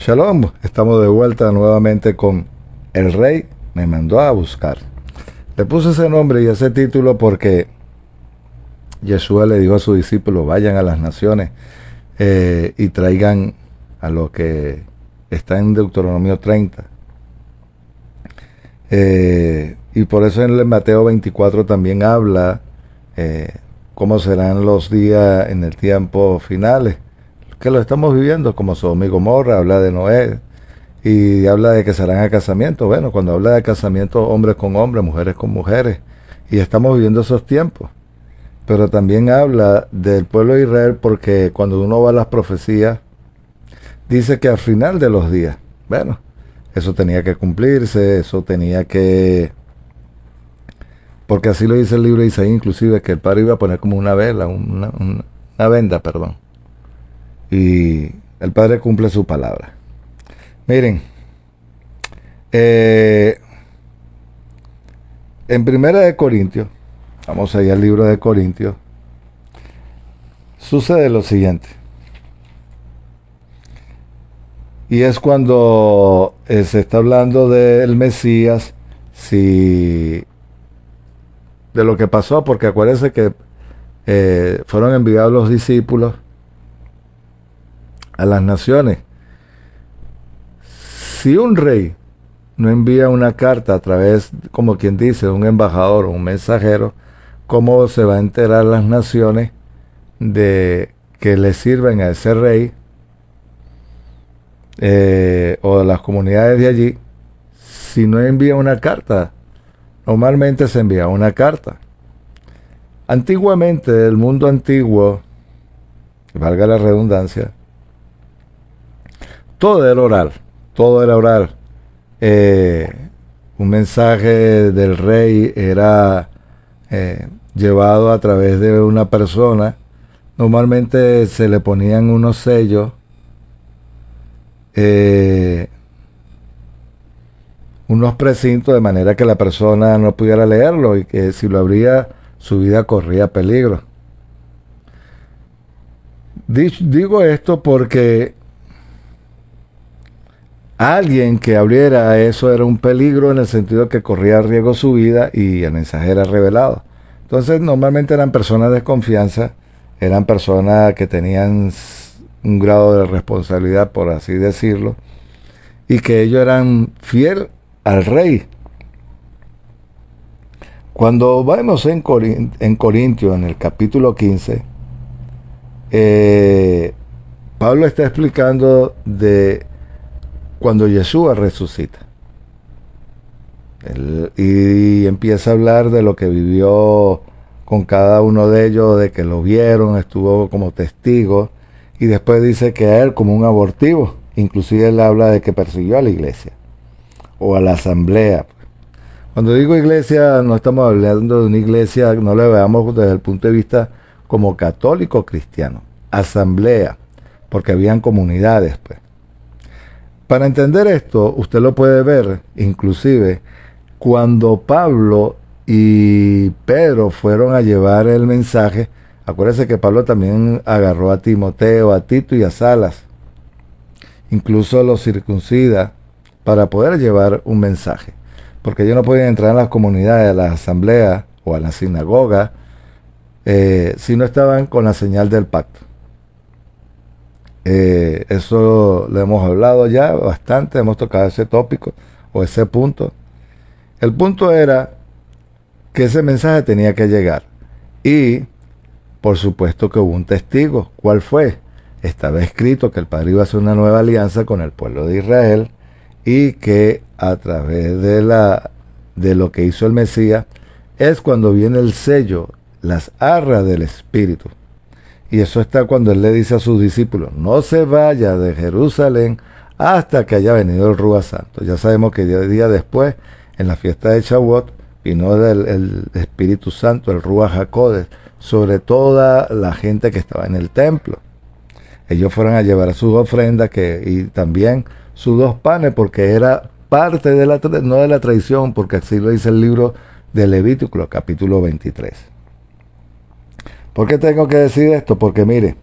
Shalom, estamos de vuelta nuevamente con El Rey me mandó a buscar. Le puse ese nombre y ese título porque Yeshua le dijo a sus discípulos, vayan a las naciones y traigan a lo que está en Deuteronomio 30. Y por eso en el Mateo 24 también habla cómo serán los días en el tiempo finales, que lo estamos viviendo, como Sodoma y Gomorra, habla de Noé y habla de que serán a casamiento. Bueno, cuando habla de casamiento, hombres con hombres, mujeres con mujeres, y estamos viviendo esos tiempos. Pero también habla del pueblo de Israel porque cuando uno va a las profecías, dice que al final de los días, bueno, eso tenía que cumplirse, eso tenía que... Porque así lo dice el libro de Isaías, inclusive, que el Padre iba a poner como una vela, una venda, perdón. Y el Padre cumple su palabra. Miren, en Primera de Corintios, vamos allá al libro de Corintios, sucede lo siguiente. Y es cuando se está hablando del Mesías, si de lo que pasó, porque acuérdense que fueron enviados los discípulos a las naciones. Si un rey no envía una carta a través, como quien dice, un embajador o un mensajero, ¿cómo se va a enterar las naciones de que le sirven a ese rey o las comunidades de allí si no envía una carta? Normalmente se envía una carta. Antiguamente, el mundo antiguo, valga la redundancia, todo era oral, todo era oral. Un mensaje del rey era llevado a través de una persona. Normalmente se le ponían unos sellos, unos precintos, de manera que la persona no pudiera leerlo y que si lo abría, su vida corría peligro. Digo esto porque alguien que abriera eso era un peligro en el sentido que corría riesgo su vida y el mensaje era revelado. Entonces normalmente eran personas de confianza, eran personas que tenían un grado de responsabilidad, por así decirlo, y que ellos eran fiel al rey. Cuando vemos en Corintios, en el capítulo 15, Pablo está explicando de cuando Yeshua resucita. Y empieza a hablar de lo que vivió con cada uno de ellos, de que lo vieron, estuvo como testigo, y después dice que a él como un abortivo. Inclusive él habla de que persiguió a la iglesia o a la asamblea. Cuando digo iglesia, no estamos hablando de una iglesia, no la veamos desde el punto de vista como católico cristiano. Asamblea, porque habían comunidades, pues. Para entender esto, usted lo puede ver, inclusive, cuando Pablo y Pedro fueron a llevar el mensaje. Acuérdense que Pablo también agarró a Timoteo, a Tito y a Salas. Incluso los circuncida para poder llevar un mensaje. Porque ellos no podían entrar en las comunidades, a las asambleas o a la sinagoga si no estaban con la señal del pacto. Eso lo hemos hablado ya bastante, hemos tocado ese tópico o ese punto. El punto era que ese mensaje tenía que llegar. Y por supuesto que hubo un testigo. ¿Cuál fue? Estaba escrito que el Padre iba a hacer una nueva alianza con el pueblo de Israel y que a través de lo que hizo el Mesías es cuando viene el sello, las arras del Espíritu. Y eso está cuando él le dice a sus discípulos, no se vaya de Jerusalén hasta que haya venido el Ruach Santo. Ya sabemos que día después, en la fiesta de Shavuot, vino el Espíritu Santo, el Ruach HaKodesh, sobre toda la gente que estaba en el templo. Ellos fueron a llevar sus ofrendas y también sus 2 panes, porque era parte de no de la tradición, porque así lo dice el libro de Levítico, capítulo 23. ¿Por qué tengo que decir esto? Porque mire,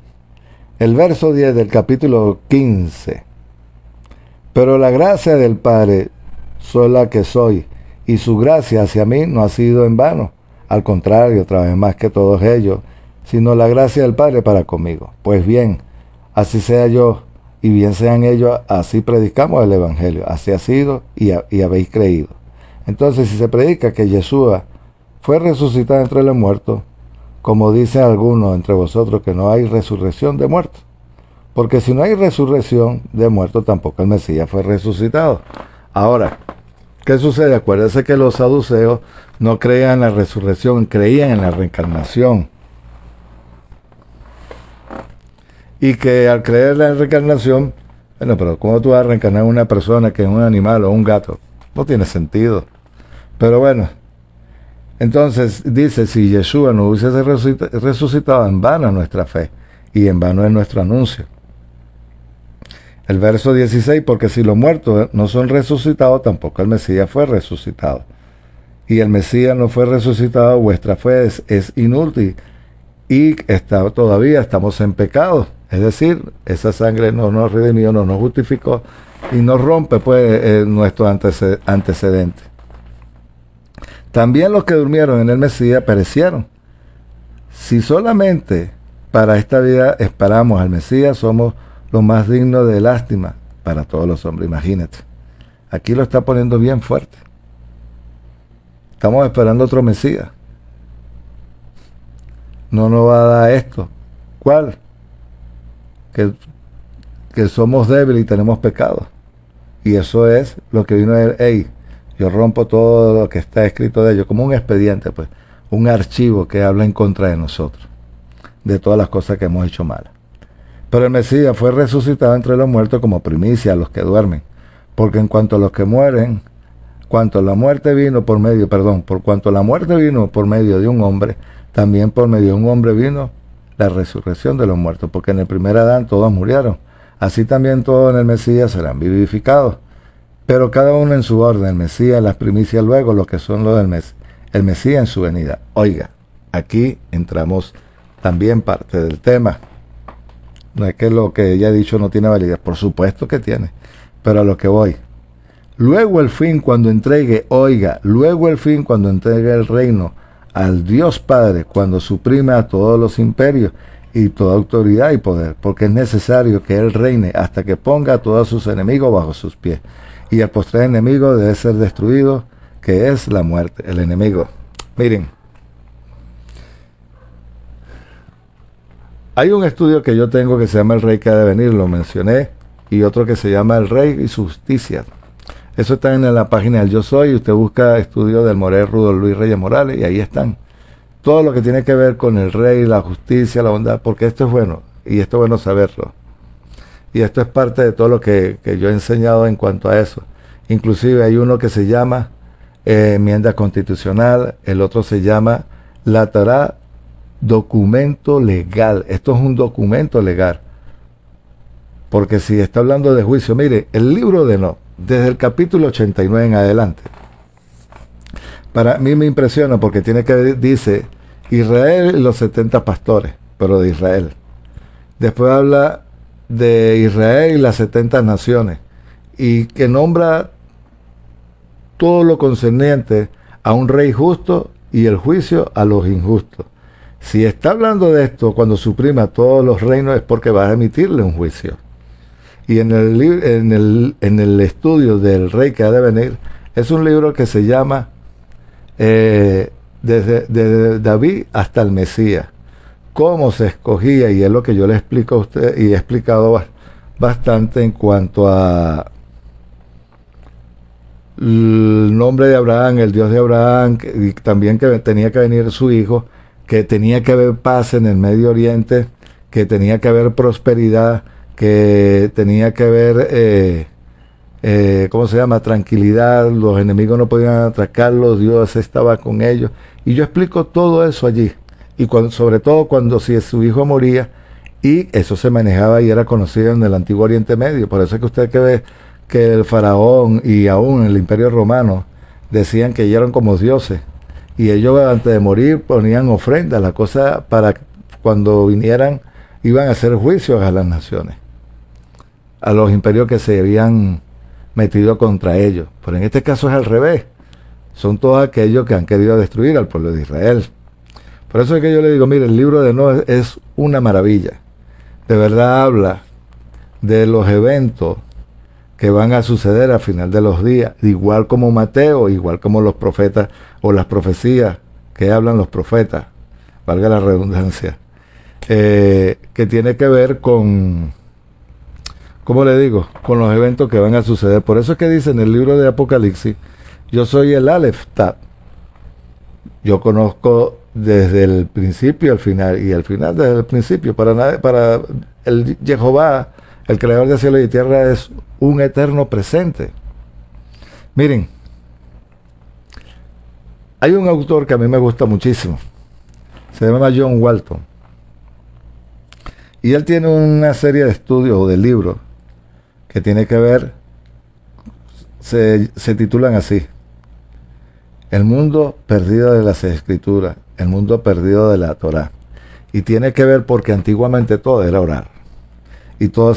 el verso 10 del capítulo 15 Pero la gracia del Padre soy la que soy, y su gracia hacia mí no ha sido en vano. Al contrario, otra vez más que todos ellos, sino la gracia del Padre para conmigo. Pues bien, así sea yo, y bien sean ellos, así predicamos el Evangelio. Así ha sido y habéis creído. Entonces, si se predica que Yeshua fue resucitado entre los muertos, como dicen algunos entre vosotros que no hay resurrección de muertos. Porque si no hay resurrección de muertos, tampoco el Mesías fue resucitado. Ahora, ¿qué sucede? Acuérdense que los saduceos no creían en la resurrección, creían en la reencarnación. Y que al creer en la reencarnación, bueno, pero ¿cómo tú vas a reencarnar una persona que es un animal o un gato? No tiene sentido. Pero bueno, entonces dice, si Yeshua no hubiese resucitado, en vano es nuestra fe y en vano es nuestro anuncio. El verso 16, porque si los muertos no son resucitados, tampoco el Mesías fue resucitado. Y el Mesías no fue resucitado, vuestra fe es inútil y todavía estamos en pecado. Es decir, esa sangre no nos redimió, no nos justificó y nos rompe pues nuestro antecedente. También los que durmieron en el Mesías perecieron. Si solamente para esta vida esperamos al Mesías, somos los más dignos de lástima para todos los hombres. Imagínate. Aquí lo está poniendo bien fuerte. Estamos esperando otro Mesías. No nos va a dar esto. ¿Cuál? Que somos débiles y tenemos pecado. Y eso es lo que vino a él. Hey, yo rompo todo lo que está escrito de ellos, como un expediente, pues, un archivo que habla en contra de nosotros, de todas las cosas que hemos hecho malas. Pero el Mesías fue resucitado entre los muertos como primicia a los que duermen, porque en cuanto a los que mueren, por cuanto la muerte vino por medio de un hombre, también por medio de un hombre vino la resurrección de los muertos, porque en el primer Adán todos murieron, así también todos en el Mesías serán vivificados, pero cada uno en su orden, el Mesías, las primicias luego, lo que son los del mes, el Mesías en su venida. Oiga, aquí entramos también parte del tema. No es que lo que ella ha dicho no tiene validez, por supuesto que tiene, pero a lo que voy. Luego el fin cuando entregue el reino al Dios Padre, cuando suprime a todos los imperios y toda autoridad y poder, porque es necesario que Él reine hasta que ponga a todos sus enemigos bajo sus pies. Y el postrer enemigo debe ser destruido, que es la muerte, el enemigo. Miren, hay un estudio que yo tengo que se llama El Rey que ha de venir, lo mencioné, y otro que se llama El Rey y su justicia. Eso está en la página del Yo Soy, usted busca estudio del Morel Rudolf Luis Reyes Morales, y ahí están. Todo lo que tiene que ver con el Rey, la justicia, la bondad, porque esto es bueno, y esto es bueno saberlo. Y esto es parte de todo lo que yo he enseñado en cuanto a eso. Inclusive hay uno que se llama enmienda constitucional, el otro se llama la Torá, documento legal. Esto es un documento legal. Porque si está hablando de juicio, mire, el libro de Enoc, desde el capítulo 89 en adelante, para mí me impresiona porque dice Israel y los 70 pastores, pero de Israel. Después habla de Israel y las 70 naciones, y que nombra todo lo concerniente a un rey justo y el juicio a los injustos. Si está hablando de esto, cuando suprime a todos los reinos, es porque va a emitirle un juicio. Y en el estudio del Rey que ha de venir, es un libro que se llama desde David hasta el Mesías. Cómo se escogía, y es lo que yo le explico a usted, y he explicado bastante en cuanto a el nombre de Abraham, el Dios de Abraham, y también que tenía que venir su hijo, que tenía que haber paz en el Medio Oriente, que tenía que haber prosperidad, que tenía que haber tranquilidad, los enemigos no podían atacarlos, Dios estaba con ellos, y yo explico todo eso allí, y sobre todo cuando si su hijo moría, y eso se manejaba y era conocido en el Antiguo Oriente Medio. Por eso es que usted que ve que el faraón y aún el Imperio Romano decían que ellos eran como dioses, y ellos antes de morir ponían ofrendas, la cosa para cuando vinieran iban a hacer juicios a las naciones, a los imperios que se habían metido contra ellos. Pero en este caso es al revés. Son todos aquellos que han querido destruir al pueblo de Israel. Por eso es que yo le digo, mire, el libro de Enoch es una maravilla. De verdad habla de los eventos que van a suceder al final de los días, igual como Mateo, igual como los profetas o las profecías que hablan los profetas, valga la redundancia, que tiene que ver con, ¿cómo le digo?, con los eventos que van a suceder. Por eso es que dice en el libro de Apocalipsis, yo soy el Aleph Tab. Yo conozco desde el principio al final, y al final desde el principio. Para el Jehová, el creador de cielo y tierra, es un eterno presente. Miren, hay un autor que a mí me gusta muchísimo. Se llama John Walton. Y él tiene una serie de estudios o de libros que tiene que ver, se titulan así: El mundo perdido de las escrituras, el mundo perdido de la Torá. Y tiene que ver porque antiguamente todo era oral. Y todo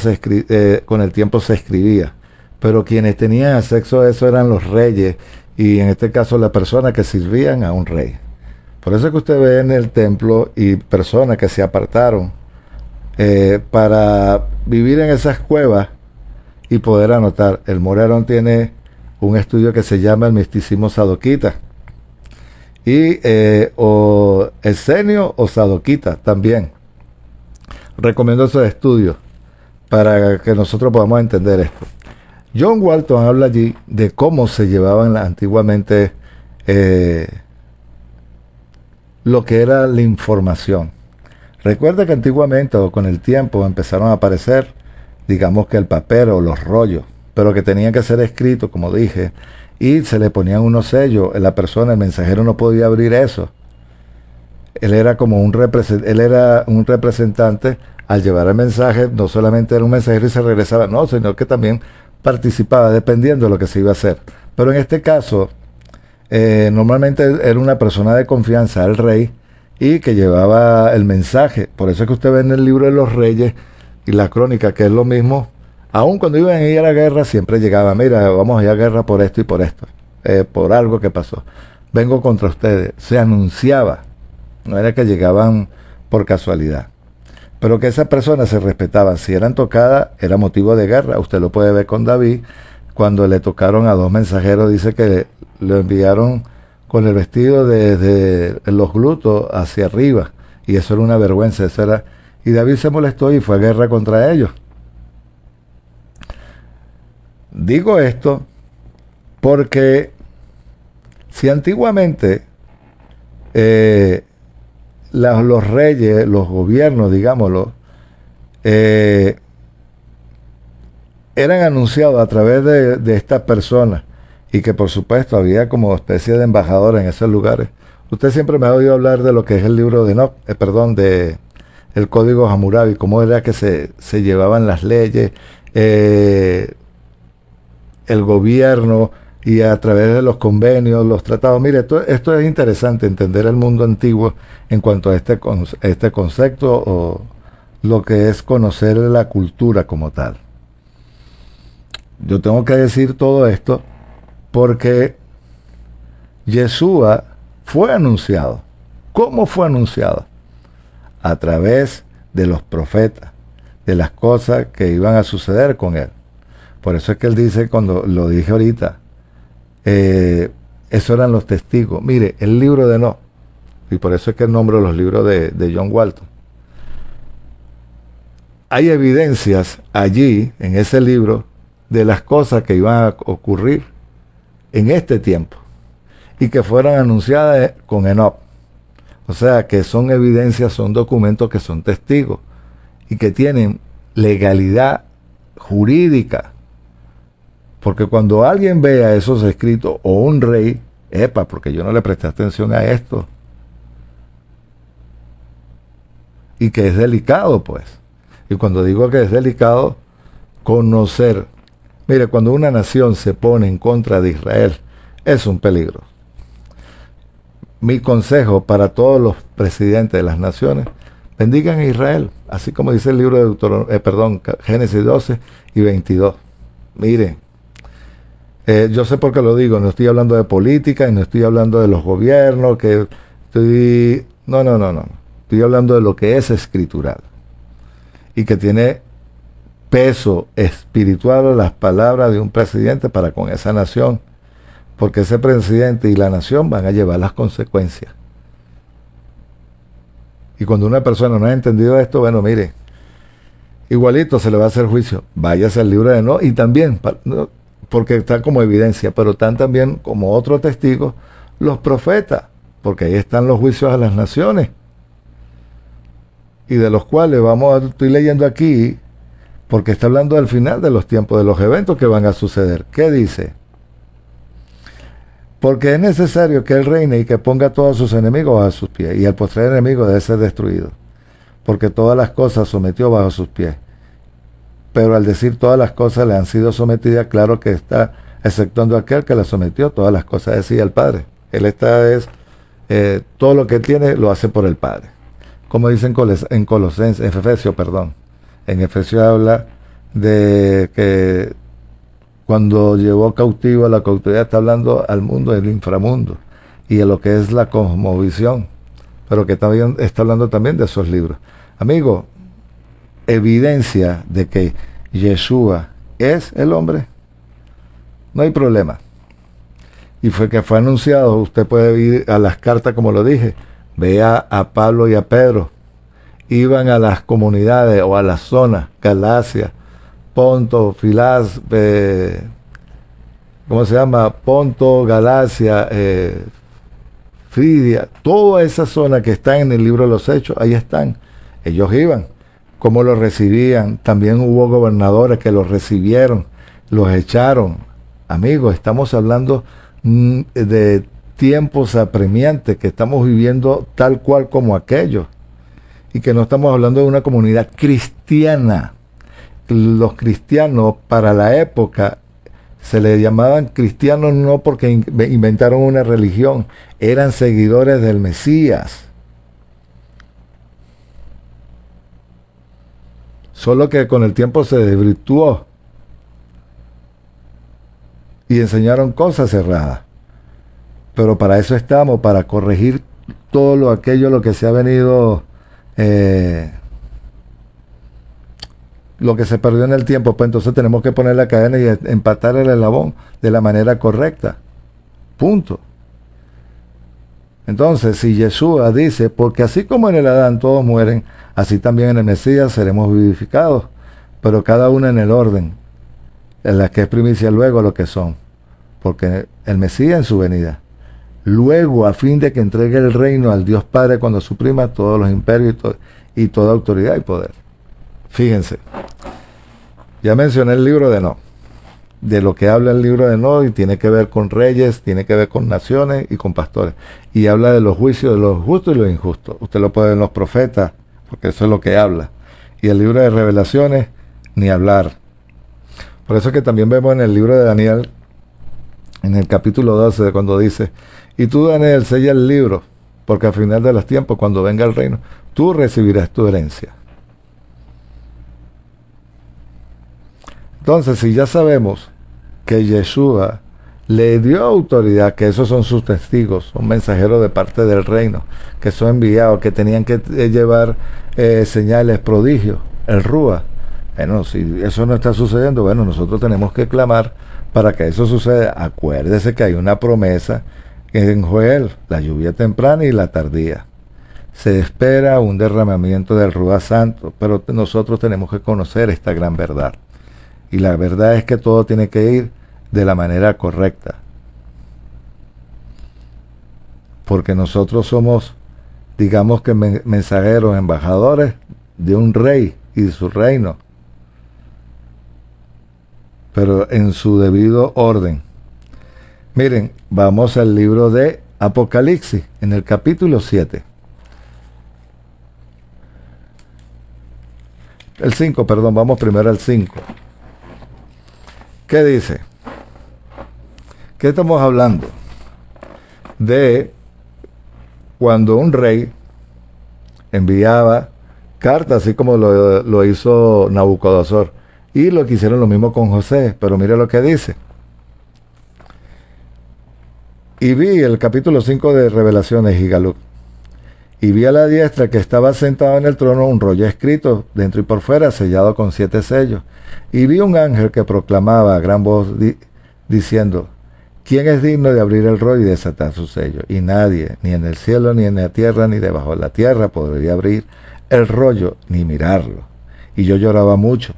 con el tiempo se escribía. Pero quienes tenían acceso a eso eran los reyes, y en este caso las personas que sirvían a un rey. Por eso es que usted ve en el templo y personas que se apartaron para vivir en esas cuevas y poder anotar. El Morerón tiene un estudio que se llama el misticismo sadoquita. Y o Esenio o Sadoquita también. Recomiendo esos estudios para que nosotros podamos entender esto. John Walton habla allí de cómo se llevaban antiguamente lo que era la información. Recuerda que antiguamente o con el tiempo empezaron a aparecer, digamos que el papel o los rollos, pero que tenían que ser escritos, como dije, y se le ponían unos sellos en la persona. El mensajero no podía abrir eso. Él era como un representante. Al llevar el mensaje, no solamente era un mensajero y se regresaba, no, sino que también participaba, dependiendo de lo que se iba a hacer. Pero en este caso, normalmente era una persona de confianza, el rey, y que llevaba el mensaje. Por eso es que usted ve en el libro de los reyes y la crónica, que es lo mismo. Aún cuando iban a ir a la guerra, siempre llegaba, mira, vamos a ir a guerra por esto y por esto, por algo que pasó. Vengo contra ustedes. Se anunciaba, no era que llegaban por casualidad. Pero que esas personas se respetaban. Si eran tocadas, era motivo de guerra. Usted lo puede ver con David, cuando le tocaron a dos mensajeros, dice que lo enviaron con el vestido desde los glúteos hacia arriba. Y eso era una vergüenza. Eso era, y David se molestó y fue a guerra contra ellos. Digo esto porque si antiguamente los reyes, los gobiernos, digámoslo, eran anunciados a través de estas personas, y que por supuesto había como especie de embajadores en esos lugares. Usted siempre me ha oído hablar de lo que es el libro de Enoch, de el Código Hammurabi, cómo era que se llevaban las leyes, el gobierno, y a través de los convenios, los tratados. Mire, esto es interesante, entender el mundo antiguo en cuanto a este concepto, o lo que es conocer la cultura como tal. Yo tengo que decir todo esto porque Yeshua fue anunciado. ¿Cómo fue anunciado? A través de los profetas, de las cosas que iban a suceder con él. Por eso es que él dice, cuando lo dije ahorita, eso eran los testigos. Mire, el libro de Enoch, y por eso es que nombro los libros de John Walton. Hay evidencias allí, en ese libro, de las cosas que iban a ocurrir en este tiempo, y que fueron anunciadas con Enoch. O sea, que son evidencias, son documentos que son testigos, y que tienen legalidad jurídica. Porque cuando alguien vea esos escritos, o un rey, porque yo no le presté atención a esto. Y que es delicado, pues. Y cuando digo que es delicado, conocer. Mire, cuando una nación se pone en contra de Israel, es un peligro. Mi consejo para todos los presidentes de las naciones: bendigan a Israel, así como dice el libro de Génesis 12 y 22. Miren, Yo sé por qué lo digo, no estoy hablando de política y no estoy hablando de los gobiernos, que estoy... No, no, no, no. Estoy hablando de lo que es escritural y que tiene peso espiritual las palabras de un presidente para con esa nación, porque ese presidente y la nación van a llevar las consecuencias. Y cuando una persona no ha entendido esto, bueno, mire, igualito se le va a hacer juicio. Váyase al libro de no, y también, porque está como evidencia, pero están también como otros testigos los profetas, porque ahí están los juicios a las naciones, y de los cuales estoy leyendo aquí, porque está hablando del final de los tiempos, de los eventos que van a suceder. ¿Qué dice? Porque es necesario que Él reine y que ponga a todos sus enemigos a sus pies, y el postrer enemigo debe ser destruido, porque todas las cosas sometió bajo sus pies. Pero al decir todas las cosas le han sido sometidas, claro que está exceptuando aquel que las sometió, todas las cosas, decía el Padre. Él todo lo que tiene lo hace por el Padre. Como dicen en Colosenses, en Efesios, perdón. En Efesios habla de que cuando llevó cautivo a la cautividad, está hablando al mundo del inframundo y de lo que es la cosmovisión, pero que también está hablando también de esos libros. Amigo, evidencia de que Yeshua es el hombre, no hay problema. Y fue anunciado, usted puede ir a las cartas como lo dije, vea a Pablo y a Pedro, iban a las comunidades o a las zonas, Galacia, Ponto, Filás, ¿cómo se llama? Ponto, Galacia, Frigia, toda esa zona que está en el libro de los Hechos, ahí están. Ellos iban. ¿Cómo los recibían? También hubo gobernadores que los recibieron, los echaron. Amigos, estamos hablando de tiempos apremiantes, que estamos viviendo tal cual como aquellos. Y que no estamos hablando de una comunidad cristiana. Los cristianos para la época se les llamaban cristianos no porque inventaron una religión, eran seguidores del Mesías. Solo que con el tiempo se desvirtuó y enseñaron cosas erradas. Pero para eso estamos, para corregir todo aquello lo que se ha venido... lo que se perdió en el tiempo, pues entonces tenemos que poner la cadena y empatar el eslabón de la manera correcta. Punto. Entonces, si Yeshua dice, porque así como en el Adán todos mueren, así también en el Mesías seremos vivificados, pero cada uno en el orden, en la que es primicia luego lo que son, porque el Mesías en su venida, luego a fin de que entregue el reino al Dios Padre cuando suprima todos los imperios y toda autoridad y poder. Fíjense, ya mencioné el libro de No, de lo que habla el libro de No, y tiene que ver con reyes, tiene que ver con naciones y con pastores, y habla de los juicios de los justos y los injustos. Usted lo puede ver en los profetas, porque eso es lo que habla, y el libro de Revelaciones, ni hablar. Por eso es que también vemos en el libro de Daniel, en el capítulo 12, cuando dice, y tú, Daniel, sella el libro, porque al final de los tiempos, cuando venga el reino, tú recibirás tu herencia. Entonces, si ya sabemos que Yeshua le dio autoridad, que esos son sus testigos, son mensajeros de parte del reino, que son enviados, que tenían que llevar señales, prodigios, el Rúa. Bueno, si eso no está sucediendo, bueno, nosotros tenemos que clamar para que eso suceda. Acuérdese que hay una promesa en Joel, la lluvia temprana y la tardía. Se espera un derramamiento del Rúa Santo, pero nosotros tenemos que conocer esta gran verdad. Y la verdad es que todo tiene que ir de la manera correcta. Porque nosotros somos, digamos que mensajeros, embajadores de un rey y de su reino. Pero en su debido orden. Miren, vamos al libro de Apocalipsis, en el capítulo 7. El 5, perdón, vamos primero al 5. ¿Qué dice? ¿Qué estamos hablando? De cuando un rey enviaba cartas, así como lo hizo Nabucodonosor, y lo que hicieron lo mismo con José, pero mire lo que dice. Y vi el capítulo 5 de Revelaciones y Galuc. Y vi a la diestra que estaba sentado en el trono un rollo escrito dentro y por fuera, sellado con 7 sellos. Y vi un ángel que proclamaba a gran voz diciendo: ¿quién es digno de abrir el rollo y desatar su sello? Y nadie, ni en el cielo, ni en la tierra, ni debajo de la tierra, podría abrir el rollo ni mirarlo. Y yo lloraba mucho,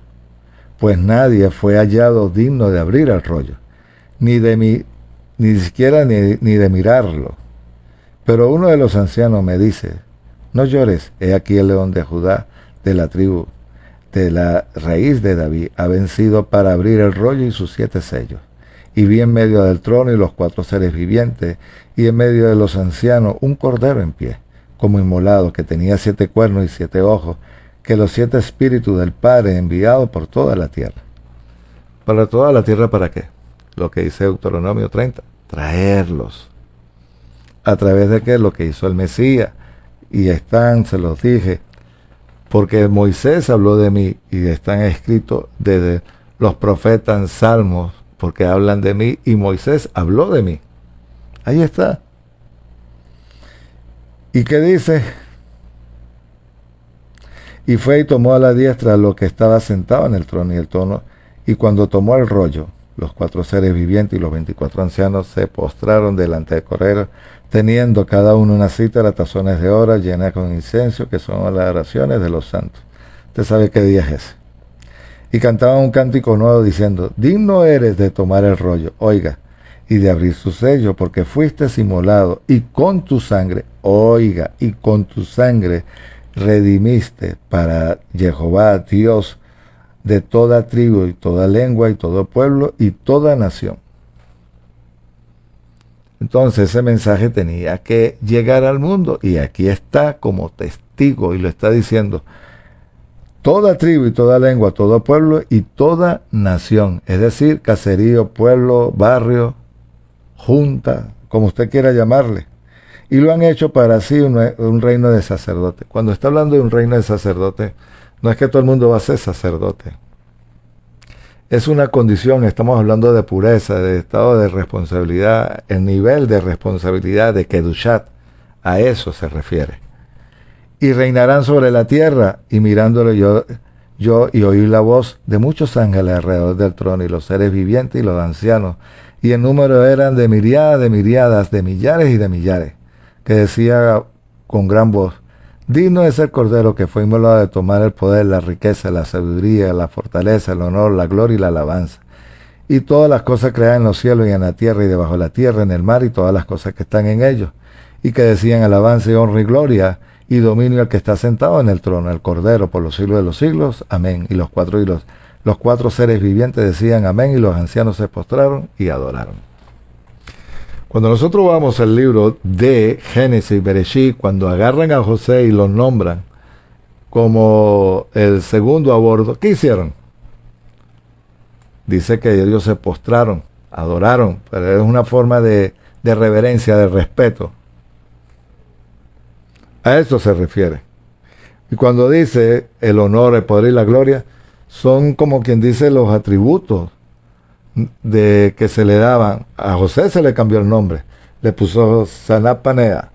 pues nadie fue hallado digno de abrir el rollo, ni siquiera ni de mirarlo. Pero uno de los ancianos me dice: no llores, he aquí el león de Judá, de la tribu, de la raíz de David, ha vencido para abrir el rollo y sus 7 sellos. Y vi en medio del trono y los 4 seres vivientes, y en medio de los ancianos un cordero en pie, como inmolado, que tenía 7 cuernos y 7 ojos, que los 7 espíritus del Padre enviados por toda la tierra. ¿Para toda la tierra para qué? Lo que dice Deuteronomio 30, traerlos. ¿A través de qué? Lo que hizo el Mesías. Y están, se los dije, porque Moisés habló de mí, y están escritos desde los profetas en Salmos, porque hablan de mí, y Moisés habló de mí. Ahí está. ¿Y qué dice? Y fue y tomó a la diestra lo que estaba sentado en el trono y el trono, y cuando tomó el rollo, los 4 seres vivientes y los 24 ancianos se postraron delante del cordero, teniendo cada uno una cítara, tazones de oro llenas con incienso, que son las oraciones de los santos. Usted sabe qué día es ese. Y cantaban un cántico nuevo diciendo: digno eres de tomar el rollo, oiga, y de abrir su sello, porque fuiste inmolado, y con tu sangre, oiga, y con tu sangre redimiste para Jehová Dios de toda tribu y toda lengua y todo pueblo y toda nación. Entonces ese mensaje tenía que llegar al mundo, y aquí está como testigo, y lo está diciendo: toda tribu y toda lengua, todo pueblo y toda nación, es decir, caserío, pueblo, barrio, junta, como usted quiera llamarle. Y lo han hecho para sí un reino de sacerdotes. Cuando está hablando de un reino de sacerdotes, no es que todo el mundo va a ser sacerdote. Es una condición, estamos hablando de pureza, de estado de responsabilidad, el nivel de responsabilidad de Kedushat, a eso se refiere. Y reinarán sobre la tierra, y mirándolo yo y oí la voz de muchos ángeles alrededor del trono, y los seres vivientes y los ancianos, y el número eran de miríadas, de millares y de millares, que decía con gran voz: digno es el Cordero que fue inmolado de tomar el poder, la riqueza, la sabiduría, la fortaleza, el honor, la gloria y la alabanza. Y todas las cosas creadas en los cielos y en la tierra y debajo de la tierra, en el mar, y todas las cosas que están en ellos. Y que decían: alabanza y honra y gloria y dominio al que está sentado en el trono, el Cordero, por los siglos de los siglos. Amén. Y los 4 seres vivientes decían: amén. Y los ancianos se postraron y adoraron. Cuando nosotros vamos al libro de Génesis, Bereshit, cuando agarran a José y lo nombran como el segundo a bordo, ¿qué hicieron? Dice que ellos se postraron, adoraron, pero es una forma de reverencia, de respeto. A eso se refiere. Y cuando dice el honor, el poder y la gloria, son como quien dice los atributos de que se le daban. A José se le cambió el nombre, le puso Sanapanea.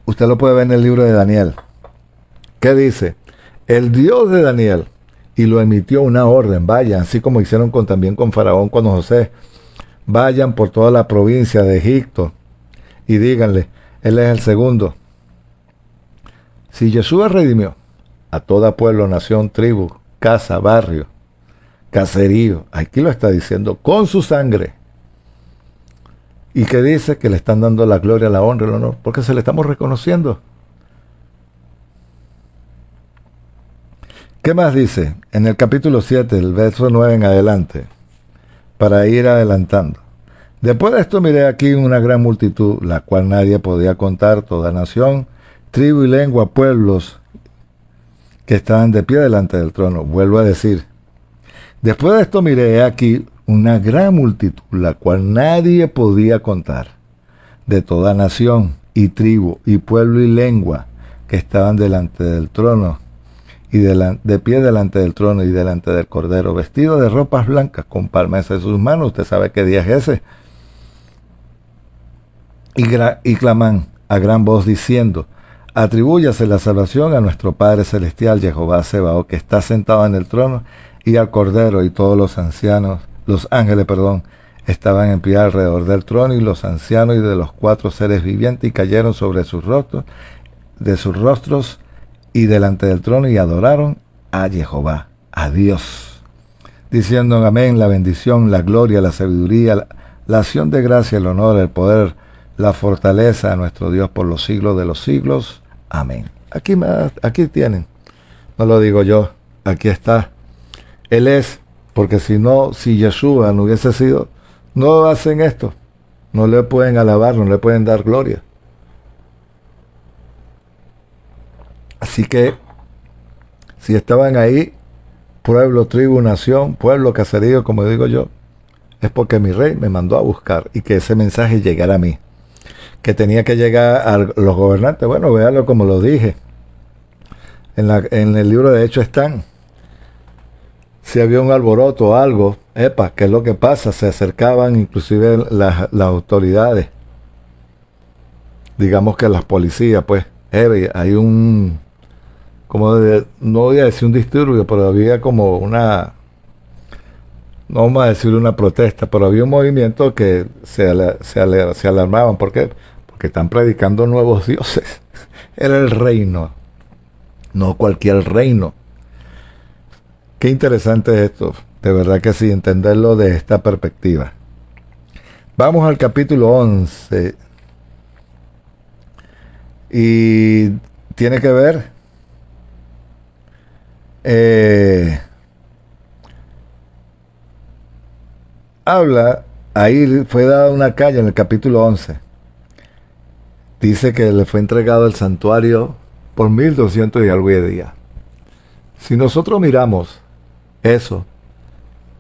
Usted lo puede ver en el libro de Daniel. ¿Qué dice? El Dios de Daniel, y lo emitió una orden: vayan, así como hicieron también con Faraón cuando José, vayan por toda la provincia de Egipto y díganle: él es el segundo. Si Yeshua redimió a toda pueblo, nación, tribu, casa, barrio, caserío, aquí lo está diciendo, con su sangre, y que dice que le están dando la gloria, la honra, el honor, porque se le estamos reconociendo. ¿Qué más dice? En el capítulo 7, el verso 9 en adelante, para ir adelantando. Después de esto miré aquí una gran multitud, la cual nadie podía contar, toda nación, tribu y lengua, pueblos, que estaban de pie delante del trono. Vuelvo a decir, después de esto miré aquí una gran multitud, la cual nadie podía contar, de toda nación y tribu y pueblo y lengua, que estaban delante del trono y de pie delante del trono y delante del Cordero, vestido de ropas blancas, con palmas en sus manos. Usted sabe qué día es ese. Y claman a gran voz diciendo: atribúyase la salvación a nuestro Padre Celestial, Jehová Sebaot, que está sentado en el trono, y al Cordero. Y todos los ángeles, estaban en pie alrededor del trono, y los ancianos y de los 4 seres vivientes, y cayeron sobre sus rostros, y delante del trono, y adoraron a Jehová, a Dios, diciendo: amén, la bendición, la gloria, la sabiduría, la acción de gracia, el honor, el poder, la fortaleza a nuestro Dios por los siglos de los siglos. Amén. Aquí tienen. No lo digo yo. Aquí está. Él es. Porque si Yeshua no hubiese sido, no hacen esto. No le pueden alabar, no le pueden dar gloria. Así que, si estaban ahí, pueblo, tribu, nación, pueblo, caserío, como digo yo, es porque mi rey me mandó a buscar y que ese mensaje llegara a mí. Que tenía que llegar a los gobernantes. Bueno, véalo como lo dije. En el libro de Hechos están. Si había un alboroto o algo, ¿qué es lo que pasa? Se acercaban inclusive las autoridades. Digamos que las policías, pues. Hay un... no voy a decir un disturbio, pero había como una... No vamos a decir una protesta, pero había un movimiento que se alarmaban. ¿Por qué? Porque están predicando nuevos dioses. Era el reino, no cualquier reino. Qué interesante es esto, de verdad que sí, entenderlo de esta perspectiva. Vamos al capítulo 11. Y tiene que ver... ahí fue dada una calle en el capítulo 11. Dice que le fue entregado el santuario por 1200 y algo de días. Si nosotros miramos eso,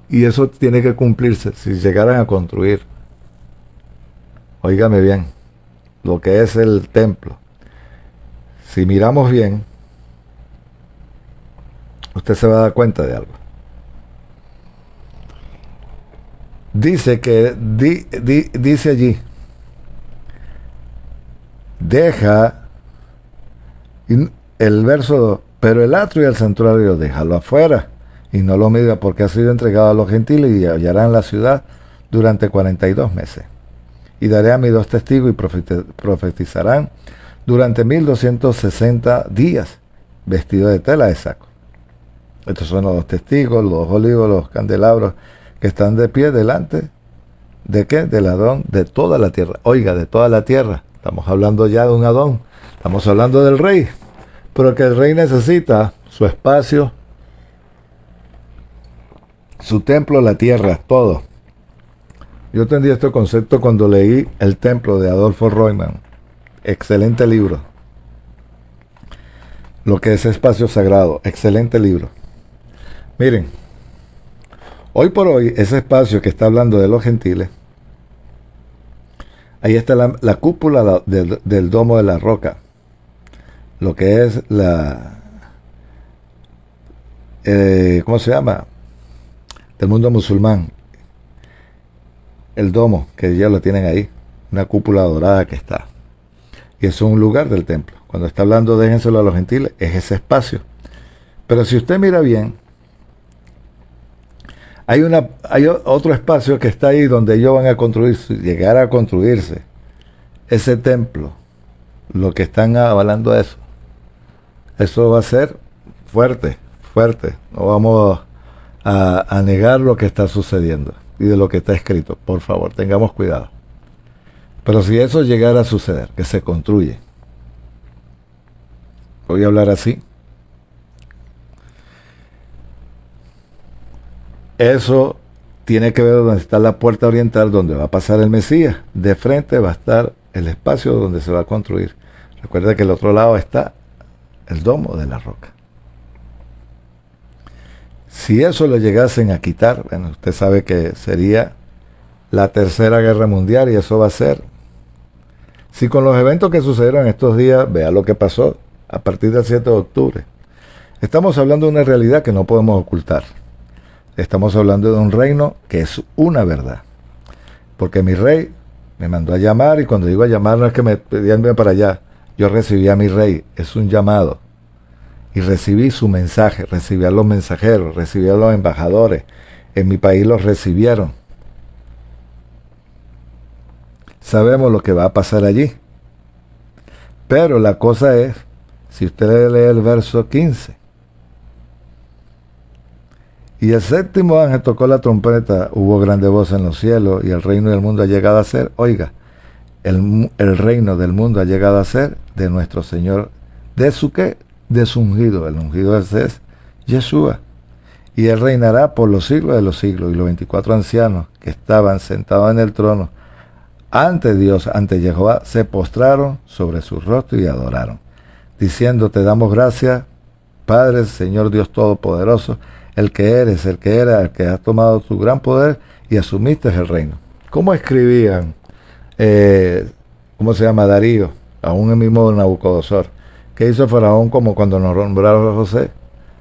y eso tiene que cumplirse si llegaran a construir, óigame bien, lo que es el templo, si miramos bien, usted se va a dar cuenta de algo. Dice que, dice allí, deja, el verso 2, pero el atrio y el santuario déjalo afuera, y no lo mida, porque ha sido entregado a los gentiles, y hallarán la ciudad durante 42 meses. Y daré a mis 2 testigos, y profetizarán durante 1260 días, vestidos de tela de saco. Estos son los 2 testigos, los 2 olivos, los candelabros, que están de pie delante ¿de qué? Del Adón de toda la tierra. Oiga, de toda la tierra. Estamos hablando ya de un Adón. Estamos hablando del rey. Pero que el rey necesita su espacio, su templo, la tierra, todo. Yo entendí este concepto cuando leí El Templo de Adolfo Royman. Excelente libro. Lo que es espacio sagrado. Excelente libro. Miren, hoy por hoy, ese espacio que está hablando de los gentiles, ahí está la cúpula del domo de la roca. Lo que es ¿cómo se llama? Del mundo musulmán. El domo, que ya lo tienen ahí. Una cúpula dorada que está. Y eso es un lugar del templo. Cuando está hablando, déjenselo a los gentiles, es ese espacio. Pero si usted mira bien, hay otro espacio que está ahí donde ellos van a construir, llegar a construirse ese templo. Lo que están avalando eso. Eso va a ser fuerte, fuerte. No vamos a negar lo que está sucediendo y de lo que está escrito. Por favor, tengamos cuidado. Pero si eso llegara a suceder, que se construye, voy a hablar así, eso tiene que ver donde está la puerta oriental, donde va a pasar el Mesías. De frente va a estar el espacio donde se va a construir. Recuerda que el otro lado está el domo de la roca. Si eso lo llegasen a quitar, bueno, usted sabe que sería la tercera guerra mundial, y eso va a ser. Si con los eventos que sucedieron estos días, vea lo que pasó a partir del 7 de octubre. Estamos hablando de una realidad que no podemos ocultar. Estamos hablando de un reino que es una verdad. Porque mi rey me mandó a llamar, y cuando digo a llamar no es que me pedían para allá. Yo recibí a mi rey, es un llamado. Y recibí su mensaje, recibí a los mensajeros, recibí a los embajadores. En mi país los recibieron. Sabemos lo que va a pasar allí. Pero la cosa es, si usted lee el verso 15, y el séptimo ángel tocó la trompeta, hubo grande voz en los cielos, y el reino del mundo ha llegado a ser, oiga, el reino del mundo ha llegado a ser de nuestro Señor, ¿de su qué? De su ungido. El ungido es Yeshua. Y él reinará por los siglos de los siglos. Y los 24 ancianos que estaban sentados en el trono ante Dios, ante Jehová, se postraron sobre su rostro y adoraron, diciendo: te damos gracias, Padre, Señor Dios Todopoderoso, el que eres, el que era, el que has tomado tu gran poder y asumiste el reino. ¿Cómo escribían? ¿Cómo se llama? Darío, aún el mismo Nabucodonosor. ¿Qué hizo Faraón como cuando nos nombraron a José?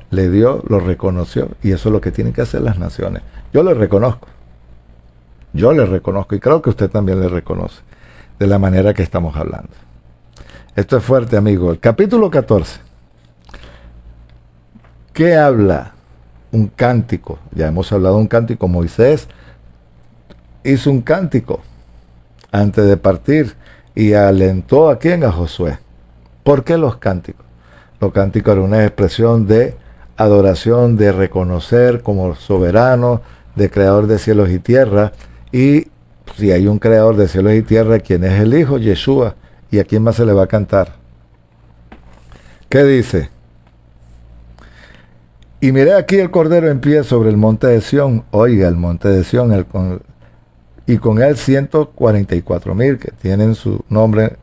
Le dio, lo reconoció, y eso es lo que tienen que hacer las naciones. Yo le reconozco y creo que usted también le reconoce de la manera que estamos hablando. Esto es fuerte, amigo. El capítulo 14. ¿Qué habla? Un cántico. Ya hemos hablado de un cántico. Moisés hizo un cántico antes de partir y alentó a quién, a Josué. ¿Por qué los cánticos? Los cánticos eran una expresión de adoración, de reconocer como soberano, de creador de cielos y tierra. Y si hay un creador de cielos y tierra, ¿quién es el Hijo? Yeshua. ¿Y a quién más se le va a cantar? ¿Qué dice? Y miré aquí el Cordero en pie sobre el monte de Sión. Oiga, el monte de Sión, y con él 144,000 que tienen su nombre,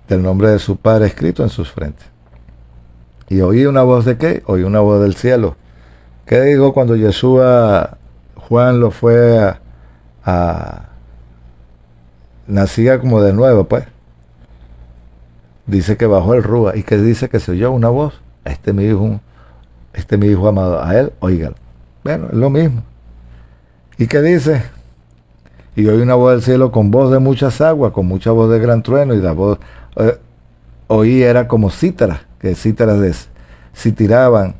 del nombre de su Padre escrito en sus frentes. Y oí una voz de ¿qué? Oí una voz del cielo. ¿Qué dijo cuando Yeshua, Juan lo fue nacía como de nuevo, pues? Dice que bajó el Rúa. ¿Y que dice? Que se oyó una voz. Este mi hijo amado, a él, oígalo. Bueno, es lo mismo. ¿Y qué dice? Y oí una voz del cielo con voz de muchas aguas, con mucha voz de gran trueno, y la voz oí era como cítara, que cítaras citarían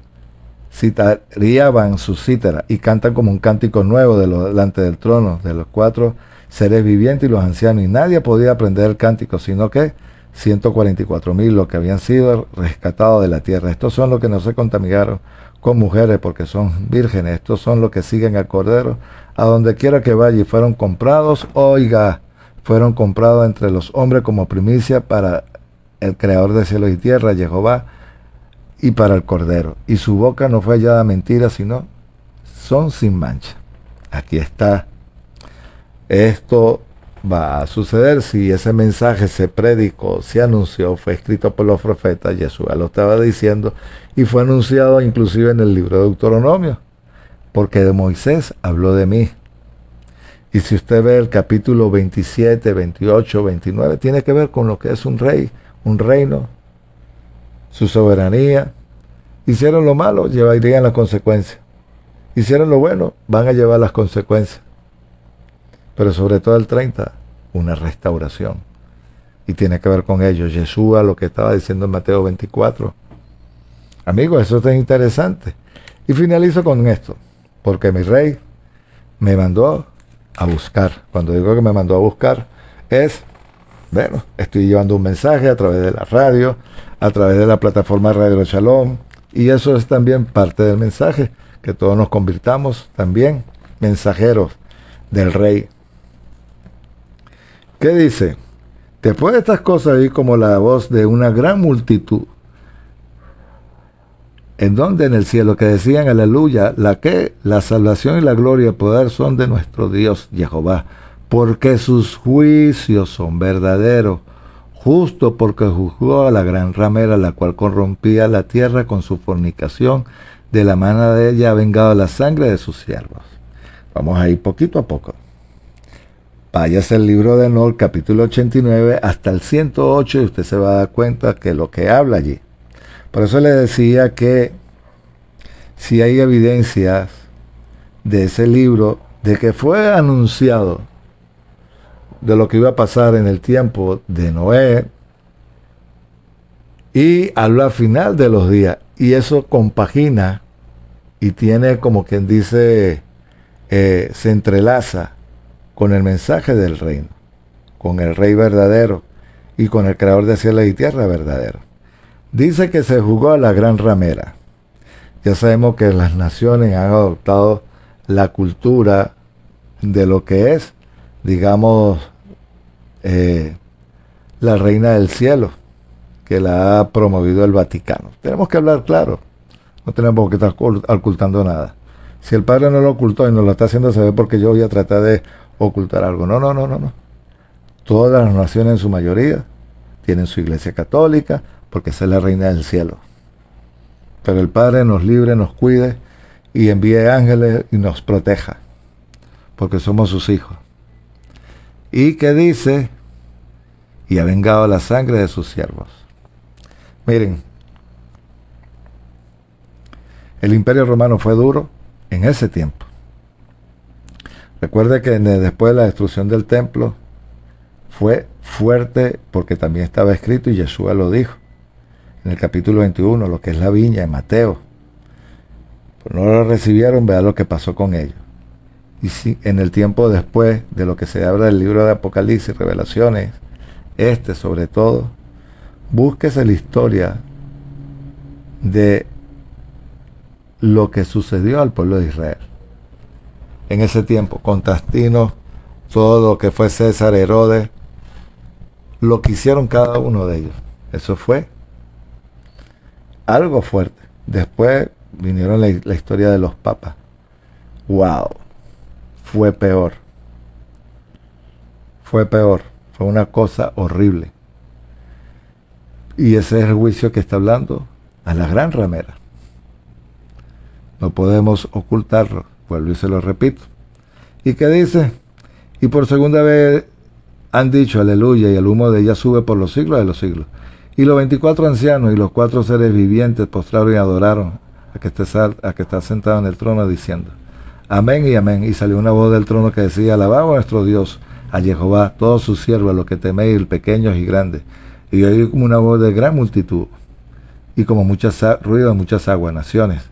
sus cítaras, y cantan como un cántico nuevo delante del trono, de los 4 seres vivientes y los ancianos, y nadie podía aprender el cántico, sino que 144,000 los que habían sido rescatados de la tierra. Estos son los que no se contaminaron con mujeres porque son vírgenes. Estos son los que siguen al Cordero a donde quiera que vaya, y fueron comprados, oiga, fueron comprados entre los hombres como primicia para el creador de cielos y tierra, Jehová, y para el Cordero. Y su boca no fue hallada mentira, sino son sin mancha. Aquí está. Esto va a suceder si ese mensaje se predicó, se anunció, fue escrito por los profetas. Yeshua lo estaba diciendo y fue anunciado inclusive en el libro de Deuteronomio, porque de Moisés habló de mí. Y si usted ve el capítulo 27, 28, 29, tiene que ver con lo que es un rey, un reino, su soberanía. Hicieron lo malo, llevarían las consecuencias. Hicieron lo bueno, van a llevar las consecuencias. Pero sobre todo el 30, una restauración. Y tiene que ver con ello. Yeshua, lo que estaba diciendo en Mateo 24. Amigos, eso es interesante. Y finalizo con esto. Porque mi rey me mandó a buscar. Cuando digo que me mandó a buscar, bueno, estoy llevando un mensaje a través de la radio, a través de la plataforma Radio Shalom. Y eso es también parte del mensaje. Que todos nos convirtamos también mensajeros del rey. ¿Qué dice? Después de estas cosas oí como la voz de una gran multitud. ¿En donde? En el cielo, que decían: aleluya, la salvación y la gloria y el poder son de nuestro Dios Jehová, porque sus juicios son verdaderos, justo porque juzgó a la gran ramera, la cual corrompía la tierra con su fornicación, de la mano de ella ha vengado la sangre de sus siervos. Vamos a ir poquito a poco. Váyase al libro de Enoc, capítulo 89, hasta el 108, y usted se va a dar cuenta que lo que habla allí. Por eso le decía que si hay evidencias de ese libro, de que fue anunciado de lo que iba a pasar en el tiempo de Noé, y habla al final de los días, y eso compagina y tiene, como quien dice, se entrelaza con el mensaje del reino, con el rey verdadero y con el creador de cielo y tierra verdadero. Dice que se jugó a la gran ramera. Ya sabemos que las naciones han adoptado la cultura de lo que es, digamos, la reina del cielo, que la ha promovido el Vaticano. Tenemos que hablar claro, no tenemos que estar ocultando nada. Si el Padre no lo ocultó y nos lo está haciendo saber, porque yo voy a tratar de ocultar algo. No, no, no, no, no. Todas las naciones en su mayoría tienen su iglesia católica, porque esa es la reina del cielo. Pero el Padre nos libre, nos cuide y envíe ángeles y nos proteja, porque somos sus hijos. Y que dice, y ha vengado la sangre de sus siervos. Miren, el Imperio Romano fue duro en ese tiempo. Recuerde que después de la destrucción del templo fue fuerte, porque también estaba escrito y Yeshua lo dijo en el capítulo 21, lo que es la viña en Mateo. Pues no lo recibieron, vea lo que pasó con ellos. Y si en el tiempo después de lo que se habla del libro de Apocalipsis, Revelaciones, sobre todo, búsquese la historia de lo que sucedió al pueblo de Israel en ese tiempo. Constantino, todo lo que fue César, Herodes, lo que hicieron cada uno de ellos. Eso fue algo fuerte. Después vinieron la historia de los papas. ¡Wow! Fue peor. Fue peor. Fue una cosa horrible. Y ese es el juicio que está hablando a la gran ramera. No podemos ocultarlo. Vuelvo y se lo repito. ¿Y qué dice? Y por segunda vez han dicho aleluya, y el humo de ella sube por los siglos de los siglos. Y los 24 ancianos y los 4 seres vivientes postraron y adoraron a que está sentado en el trono, diciendo amén y amén. Y salió una voz del trono que decía, alabado a nuestro Dios, a Jehová, todos sus siervos, a los que teméis, pequeños y grandes. Y yo oí como una voz de gran multitud, y como ruido de muchas aguas, naciones.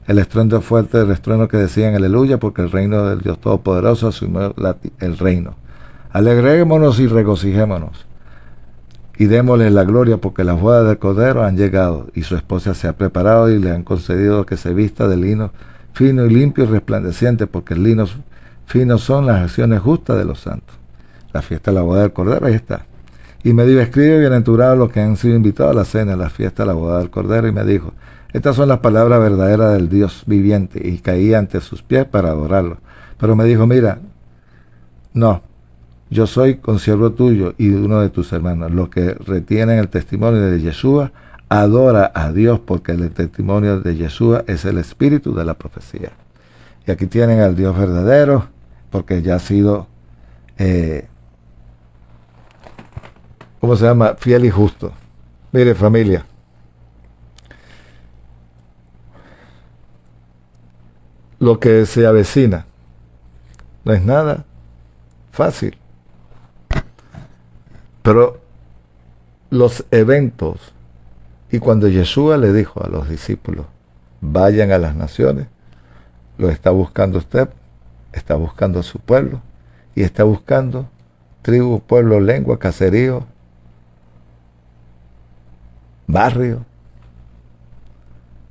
El estruendo fuerte del estruendo que decían aleluya, porque el reino del Dios Todopoderoso asumió el reino. Alegrémonos y regocijémonos, y démosle la gloria, porque las bodas del Cordero han llegado, y su esposa se ha preparado, y le han concedido que se vista de lino fino y limpio y resplandeciente, porque el lino fino son las acciones justas de los santos. La fiesta de la boda del Cordero, ahí está. Y me dijo, escribe, bienaventurados los que han sido invitados a la cena, a la fiesta de la boda del Cordero. Y me dijo, estas son las palabras verdaderas del Dios viviente. Y caí ante sus pies para adorarlo. Pero me dijo, mira, no, yo soy consiervo tuyo y uno de tus hermanos. Los que retienen el testimonio de Yeshua, adora a Dios, porque el testimonio de Yeshua es el espíritu de la profecía. Y aquí tienen al Dios verdadero, porque ya ha sido, ¿cómo se llama? Fiel y justo. Mire, familia, lo que se avecina no es nada fácil. Pero los eventos, y cuando Yeshua le dijo a los discípulos, vayan a las naciones, lo está buscando usted, está buscando a su pueblo, y está buscando tribu, pueblo, lengua, caserío, barrio.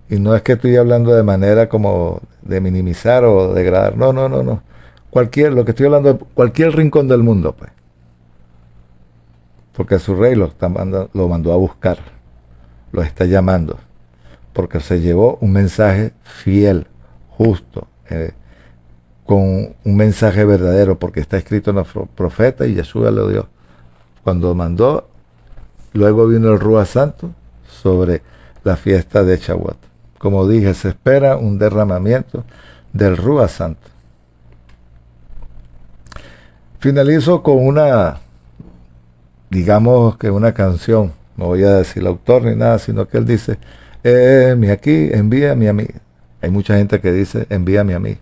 Y no es que estoy hablando de manera como de minimizar o degradar, no, no, no, no. Lo que estoy hablando de cualquier rincón del mundo, pues. Porque su rey lo mandó a buscar, lo está llamando, porque se llevó un mensaje fiel, justo, con un mensaje verdadero, porque está escrito en los profetas y Yeshua lo dio. Cuando mandó, luego vino el Ruach Santo sobre la fiesta de Shavuot. Como dije, se espera un derramamiento del Ruach Santo. Finalizo con una, digamos que una canción, no voy a decir el autor ni nada, sino que él dice, aquí, envíame a mí. Hay mucha gente que dice, envíame a mí.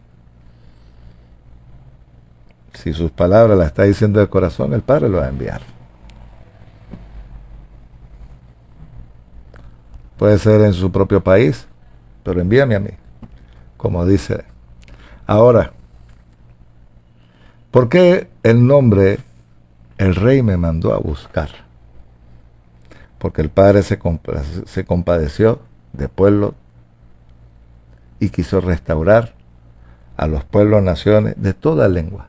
Si sus palabras las está diciendo de corazón, el Padre lo va a enviar. Puede ser en su propio país, pero envíame a mí, como dice. Ahora, ¿por qué el nombre el rey me mandó a buscar? Porque el Padre se compadeció de pueblo y quiso restaurar a los pueblos, naciones de toda lengua.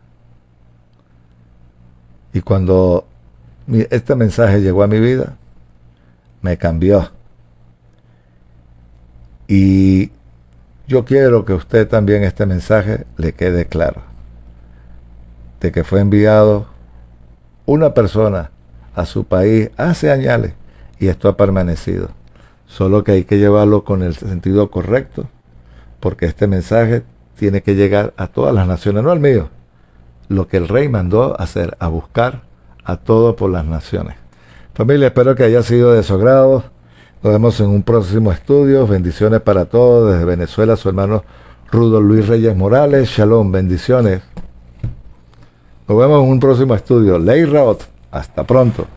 Y cuando este mensaje llegó a mi vida, me cambió. Y yo quiero que a usted también este mensaje le quede claro, de que fue enviado una persona a su país hace años y esto ha permanecido. Solo que hay que llevarlo con el sentido correcto, porque este mensaje tiene que llegar a todas las naciones, no al mío. Lo que el rey mandó hacer, a buscar a todos por las naciones. Familia, espero que haya sido de su agrado. Nos vemos en un próximo estudio. Bendiciones para todos. Desde Venezuela, su hermano Rudolf Luis Reyes Morales. Shalom, bendiciones. Nos vemos en un próximo estudio. Ley Raot. Hasta pronto.